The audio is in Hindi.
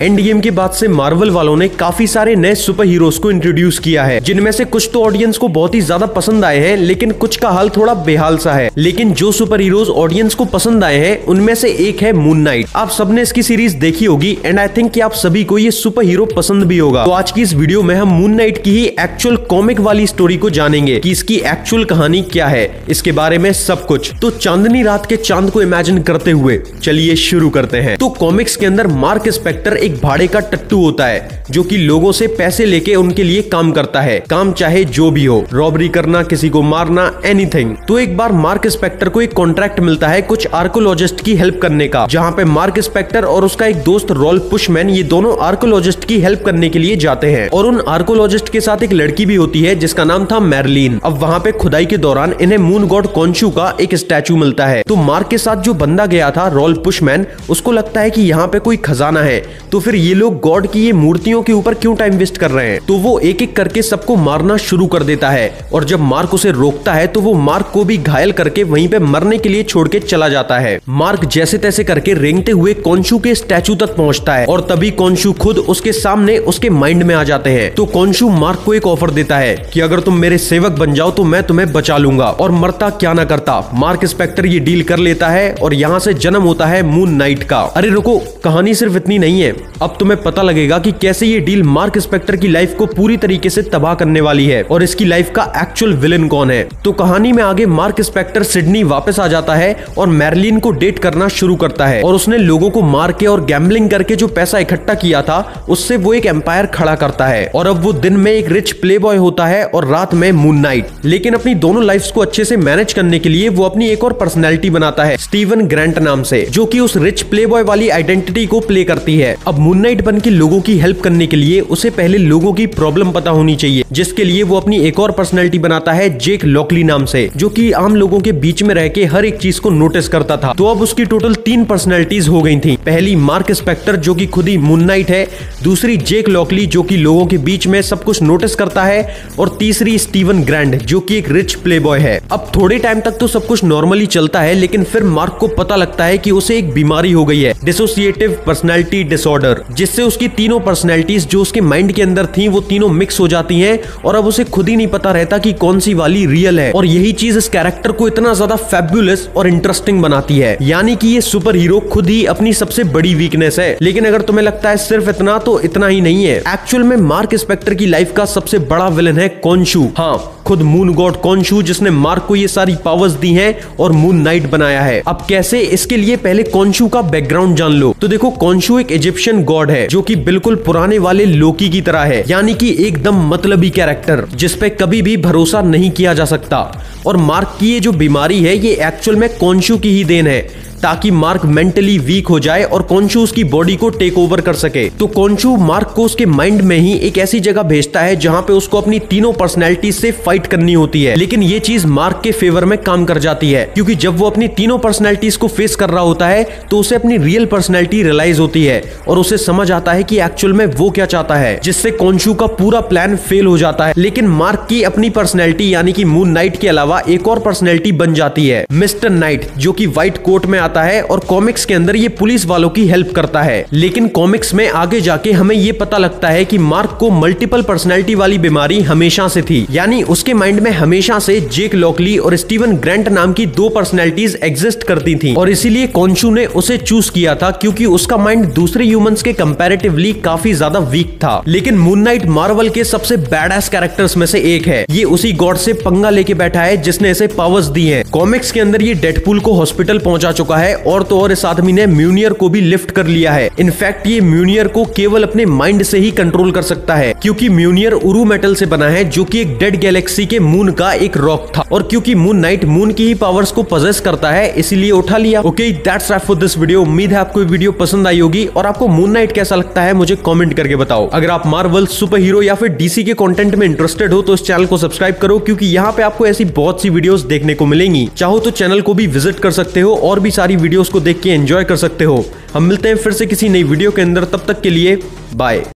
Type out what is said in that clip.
एंड गेम के बाद से मार्वल वालों ने काफी सारे नए सुपर हीरोज को इंट्रोड्यूस किया है, जिनमें से कुछ तो ऑडियंस को बहुत ही ज्यादा पसंद आए हैं, लेकिन कुछ का हाल थोड़ा बेहाल सा है। लेकिन जो सुपर हीरोज ऑडियंस को पसंद आए हैं उनमें से एक है मून नाइट। आप सबने इसकी सीरीज देखी होगी एंड आई थिंक कि आप सभी को ये सुपर हीरो पसंद भी होगा। तो आज की इस वीडियो में हम मून नाइट की ही एक्चुअल कॉमिक वाली स्टोरी को जानेंगे कि इसकी एक्चुअल कहानी क्या है, इसके बारे में सब कुछ। तो चांदनी रात के चांद को इमेजिन करते हुए चलिए शुरू करते हैं। तो कॉमिक्स के अंदर मार्क स्पेक्टर एक भाड़े का टट्टू होता है जो कि लोगों से पैसे लेके उनके लिए काम करता है, काम चाहे जो भी हो, रॉबरी करना, किसी को मारना, एनीथिंग। तो एक बार मार्क स्पेक्टर को एक कॉन्ट्रैक्ट मिलता है कुछ आर्कोलॉजिस्ट की हेल्प करने का, जहां पे मार्क स्पेक्टर और उसका एक दोस्त रॉल पुशमैन ये दोनों आर्कोलॉजिस्ट की हेल्प करने के लिए जाते हैं। और उन आर्कोलॉजिस्ट के साथ एक लड़की भी होती है जिसका नाम था मैरलिन। अब वहां पे खुदाई के दौरान इन्हें मून गॉड कॉन्शू का एक स्टैचू मिलता है। तो मार्क के साथ जो बंदा गया था रॉल पुशमैन, उसको लगता है कि यहाँ पे कोई खजाना है, तो फिर ये लोग गॉड की ये मूर्तियों के ऊपर क्यों टाइम वेस्ट कर रहे हैं। तो वो एक एक करके सबको मारना शुरू कर देता है और जब मार्क उसे रोकता है तो वो मार्क को भी घायल करके वहीं पे मरने के लिए छोड़ के चला जाता है। मार्क जैसे तैसे करके रेंगते हुए कॉन्शू के स्टैचू तक पहुंचता है और तभी कॉन्शू खुद उसके सामने उसके माइंड में आ जाते हैं। तो कॉन्शू मार्क को एक ऑफर देता है कि अगर तुम मेरे सेवक बन जाओ तो मैं तुम्हें बचा लूंगा। और मरता क्या ना करता मार्क स्पेक्टर ये डील कर लेता है और यहाँ से जन्म होता है मून नाइट का। अरे रुको, कहानी सिर्फ इतनी नहीं है, अब तुम्हें पता लगेगा कि कैसे ये डील मार्क स्पेक्टर की लाइफ को पूरी तरीके से तबाह करने वाली है और इसकी लाइफ का एक्चुअल विलेन कौन है। तो कहानी में आगे मार्क स्पेक्टर सिडनी वापस आ जाता है और मैरलिन को डेट करना शुरू करता है और उसने लोगों को मार के और गैम्बलिंग करके जो पैसा इकट्ठा किया था उससे वो एक एम्पायर खड़ा करता है। और अब वो दिन में एक रिच प्ले बॉय होता है और रात में मून नाइट। लेकिन अपनी दोनों लाइफ्स को अच्छे से मैनेज करने के लिए वो अपनी एक और पर्सनैलिटी बनाता है स्टीवन ग्रांट नाम से, जो कि उस रिच प्ले बॉय वाली आइडेंटिटी को प्ले करती है। अब मून नाइट बन के लोगों की हेल्प करने के लिए उसे पहले लोगों की प्रॉब्लम पता होनी चाहिए, जिसके लिए वो अपनी एक और पर्सनैलिटी बनाता है जेक लॉकली नाम से, जो कि आम लोगों के बीच में रह के हर एक चीज को नोटिस करता था। तो अब उसकी टोटल 3 पर्सनैलिटीज हो गई थी। पहली मार्क स्पेक्टर जो कि खुद ही मून नाइट है, दूसरी जेक लॉकली जो कि लोगों के बीच में सब कुछ नोटिस करता है, और तीसरी स्टीवन ग्रांट जो कि एक रिच प्ले बॉय है। अब थोड़े टाइम तक तो सब कुछ नॉर्मली चलता है, लेकिन फिर मार्क को पता लगता है कि उसे एक बीमारी हो गई है, डिसोसिएटिव पर्सनैलिटी डिसऑर्डर, जिससे उसकी तीनों पर्सनैलिटीज जो उसके माइंड के अंदर थी वो तीनों मिक्स हो जाती हैं और अब उसे खुद ही नहीं पता रहता कि कौन सी वाली रियल है। और यही चीज इस कैरेक्टर को इतना ज्यादा फैबुलस और इंटरेस्टिंग बनाती है, यानी कि ये सुपर हीरो खुद ही अपनी सबसे बड़ी वीकनेस है। लेकिन अगर तुम्हें लगता है सिर्फ इतना, तो इतना ही नहीं है। एक्चुअल में मार्क स्पेक्टर की लाइफ का सबसे बड़ा विलन है कॉन्शू। हाँ, खुद मून गॉड कॉन्शू, जिसने मार्क को ये सारी पावर्स दी हैं और मून नाइट बनाया है। अब कैसे, इसके लिए पहले कॉन्शू का बैकग्राउंड जान लो। तो देखो, कॉन्शू एक इजिप्शियन गॉड है जो कि बिल्कुल पुराने वाले लोकी की तरह है, यानी कि एकदम मतलबी कैरेक्टर जिसपे कभी भी भरोसा नहीं किया जा सकता। और मार्क की ये जो बीमारी है ये एक्चुअल में कॉन्शू की ही देन है, ताकि मार्क मेंटली वीक हो जाए और कॉन्शू उसकी बॉडी को टेक ओवर कर सके। तो कॉन्शू मार्क को उसके माइंड में ही एक ऐसी जगह भेजता है जहां पे उसको अपनी तीनों पर्सनैलिटीज से फाइट करनी होती है। लेकिन ये चीज मार्क के फेवर में काम कर जाती है, क्योंकि जब वो अपनी तीनों पर्सनैलिटीज को फेस कर रहा होता है तो उसे अपनी रियल पर्सनैलिटी रियलाइज होती है और उसे समझ आता है कि एक्चुअल में वो क्या चाहता है, जिससे कॉन्शू का पूरा प्लान फेल हो जाता है। लेकिन मार्क की अपनी पर्सनैलिटी यानी कि मून नाइट के अलावा एक और पर्सनैलिटी बन जाती है, मिस्टर नाइट, जो कि व्हाइट कोट में है और कॉमिक्स के अंदर ये पुलिस वालों की हेल्प करता है। लेकिन कॉमिक्स में आगे जाके हमें ये पता लगता है कि मार्क को मल्टीपल पर्सनैलिटी वाली बीमारी हमेशा से थी, यानी उसके माइंड में हमेशा से जेक लॉकली और स्टीवन ग्रांट नाम की 2 पर्सनैलिटीज एग्जिस्ट करती थी। और इसीलिए कॉन्शू ने उसे चूज किया था, क्योंकि उसका माइंड दूसरे ह्यूमंस के कंपैरेटिवली काफी ज्यादा वीक था। लेकिन मून नाइट मार्वल के सबसे बैडएस कैरेक्टर्स में से एक है। ये उसी गॉड से पंगा लेके बैठा है जिसने इसे पावर्स दी हैं। कॉमिक्स के अंदर ये डेडपूल को हॉस्पिटल पहुंचा चुका है और तो और इस आदमी ने म्यूनियर को भी लिफ्ट कर लिया है। इनफैक्ट ये म्यूनियर को केवल अपने माइंड से ही कंट्रोल कर सकता है, क्योंकि म्यूनियर उरू मेटल से बना है जो कि एक डेड गैलेक्सी के मून का एक रॉक था। और क्योंकि मून नाइट मून की ही पावर्स को पजेस करता है, इसीलिए उठा लिया। Okay, that's rap for this video. उम्मीद है आपको ये वीडियो पसंद आई होगी और आपको मून नाइट कैसा लगता है मुझे कमेंट करके बताओ। अगर आप मार्वल, सुपर हीरो या फिर डीसी के कंटेंट में इंटरेस्टेड हो तो इस चैनल को सब्सक्राइब करो, क्योंकि यहाँ पे आपको ऐसी बहुत सी वीडियोस देखने को मिलेंगी। चाहो तो चैनल को भी विजिट कर सकते हो और भी सारी वीडियोस को देख के एंजॉय कर सकते हो। हम मिलते हैं फिर से किसी नई वीडियो के अंदर, तब तक के लिए बाय।